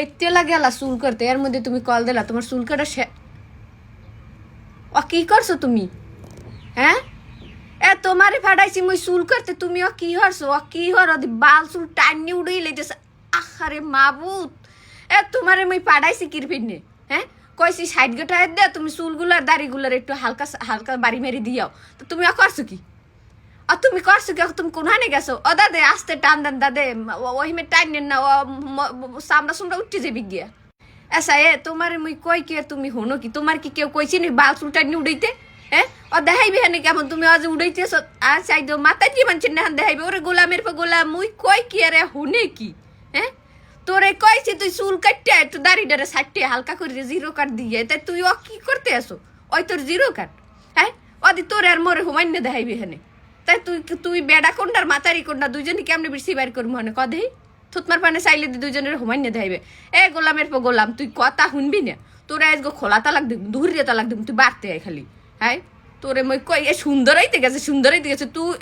এতেলা গেলা চুল করতে, এর মধ্যে তুমি কল দিলা তোমার চুল কাটা কি করছো তুমি? হ্যাঁ, তোমারে ফাটাইছি মুই চুল করতে, তুমি কি হরছো? কি হর বাল চুল টানি উড়াই লেগেছে। আহারে মাবুত, তোমারে মুই পাঠাইছি কিরপিনে। হ্যাঁ, কইছি 60 গোটা দে, তুমি চুলগুলার দাড়িগুলার একটু হালকা হালকা বাড়ি মেরে দিয়াও। তো তুমি করছো কি? তুমি করছো কি? তুমি কোনখানে গেছো? দাদে আস্তে টান দেন দাদে, ওহিমে টান নেন না, চামড়া সুমড়া উঠতে যাবি গিয়া। আচ্ছা তোমার মুই কই কি তুমি হনো কি? তোমার কি কেউ কইছি নি বাল চুল টানি উড়াইতে? হ্যাঁ, দেখাইবে হ্যাঁ কেমন তুমি আজ উড়াইতেছ? চাই দো মাথায় দিয়ে মানছেন না দেখাইবে। ওরে গোলামের পর গোলাম, মুই কই কি আরে হুনে কি? হ্যাঁ, তোরে কইছি তুই চুল কাটতে একটু দাড়ি ডারে সাইটে হালকা করে জিরো কাট দিয়ে, তাই তুই কি করতে আসো? ওই তোর জিরো কাট। হ্যাঁ, তোর আর মোরে হুমাইনে দেখাইবে হ্যাঁ, তাই তুই তুই বেড়া কোনটার মাতারি কোনটা দুজনে কেমনে বেশি বাইর করবো হনে কদেই থুতমার পানে চাইলে দুজনের হুমাইনে দেখাইবে। গোলামের পর গোলাম, তুই কথা শুনবি না? তোরা আজকে খোলা তালাক দিব, দুহরি তালাক দিব, তুই বাড়তে আয় খালি। হ্যাঁ, তোরে মই কই সুন্দরাইতে গেছে, সুন্দরাইতে গেছে তুই।